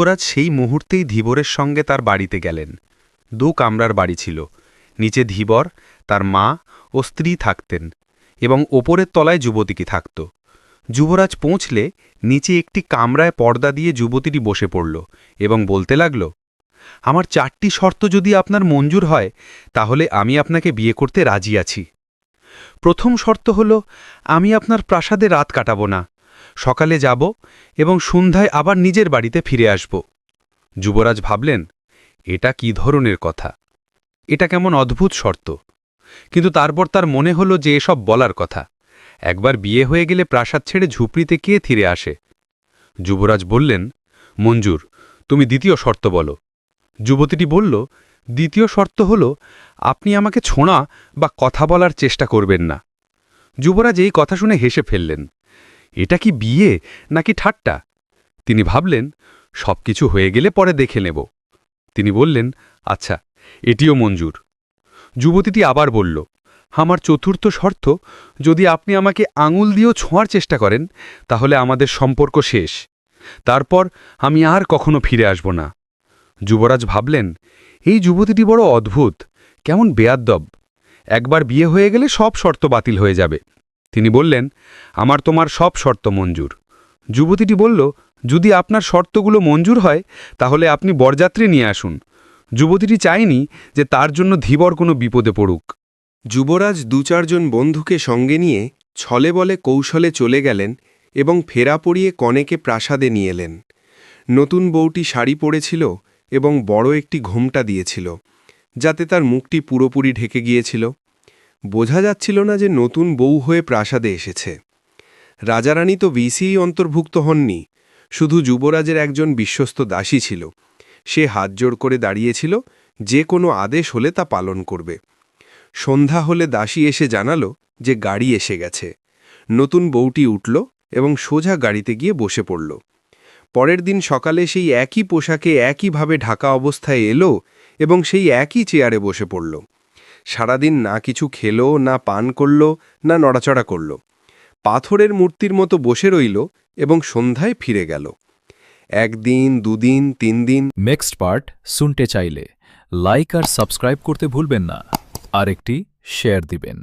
যুবরাজ সেই মুহূর্তেই ধীবরের সঙ্গে তার বাড়িতে গেলেন। 2 কামরার বাড়ি ছিল। নিচে ধীবর, তার মা ও স্ত্রী থাকতেন এবং ওপরের তলায় যুবতীটি থাকত। যুবরাজ পৌঁছলে নিচে একটি কামরায় পর্দা দিয়ে যুবতীটি বসে পড়ল এবং বলতে লাগল, আমার 4টি শর্ত যদি আপনার মঞ্জুর হয় তাহলে আমি আপনাকে বিয়ে করতে রাজি আছি। প্রথম শর্ত হল, আমি আপনার প্রাসাদে রাত কাটাবো না, সকালে যাব এবং সন্ধ্যায় আবার নিজের বাড়িতে ফিরে আসব। যুবরাজ ভাবলেন, এটা কি ধরনের কথা, এটা কেমন অদ্ভুত শর্ত। কিন্তু তারপর তার মনে হলো যে এসব বলার কথা। একবার বিয়ে হয়ে গেলে প্রাসাদ ছেড়ে ঝুপড়িতে কে ফিরে আসে। যুবরাজ বললেন, মঞ্জুর, তুমি দ্বিতীয় শর্ত বলো। যুবতীটি বলল, দ্বিতীয় শর্ত হল, আপনি আমাকে ছোঁড়া বা কথা বলার চেষ্টা করবেন না। যুবরাজ এই কথা শুনে হেসে ফেললেন। এটা কি বিয়ে নাকি ঠাট্টা? তিনি ভাবলেন, সবকিছু হয়ে গেলে পরে দেখে নেব। তিনি বললেন, আচ্ছা, এটিও মঞ্জুর। যুবতীটি আবার বলল, আমার চতুর্থ শর্ত, যদি আপনি আমাকে আঙুল দিয়েও ছোঁয়ার চেষ্টা করেন তাহলে আমাদের সম্পর্ক শেষ, তারপর আমি আর কখনো ফিরে আসব না। যুবরাজ ভাবলেন, এই যুবতীটি বড় অদ্ভুত, কেমন বেয়াদ্দব। একবার বিয়ে হয়ে গেলে সব শর্ত বাতিল হয়ে যাবে। তিনি বললেন, আমার তোমার সব শর্ত মঞ্জুর। যুবতীটি বলল, যদি আপনার শর্তগুলো মঞ্জুর হয় তাহলে আপনি বরযাত্রী নিয়ে আসুন। যুবতীটি চায়নি যে তার জন্য ধীবর কোনো বিপদে পড়ুক। যুবরাজ 2-4 জন বন্ধুকে সঙ্গে নিয়ে ছলে বলে কৌশলে চলে গেলেন এবং ফেরা পরিয়ে কনেকে প্রাসাদে নিয়ে এলেন। নতুন বউটি শাড়ি পরেছিল এবং বড় একটি ঘোমটা দিয়েছিল, যাতে তার মুখটি পুরোপুরি ঢেকে গিয়েছিল। বোঝা যাচ্ছিল না যে নতুন বউ হয়ে প্রাসাদে এসেছে। রাজারানী তো ভিসিই অন্তর্ভুক্ত হননি, শুধু যুবরাজের একজন বিশ্বস্ত দাসী ছিল। সে হাত জোড় করে দাঁড়িয়েছিল, যে কোনো আদেশ হলে তা পালন করবে। সন্ধ্যা হলে দাসী এসে জানালো যে গাড়ি এসে গেছে। নতুন বউটি উঠল এবং সোজা গাড়িতে গিয়ে বসে পড়ল। পরের দিন সকালে সেই একই পোশাকে একইভাবে ঢাকা অবস্থায় এলো এবং সেই একই চেয়ারে বসে পড়ল। সারাদিন না কিছু খেলো, না পান করল, না নড়াচড়া করল। পাথরের মূর্তির মতো বসে রইল এবং সন্ধ্যায় ফিরে গেল। 1 দিন, 2 দিন, 3 দিন। নেক্সট পার্ট শুনতে চাইলে লাইক আর সাবস্ক্রাইব করতে ভুলবেন না, আর একটি শেয়ার দিবেন।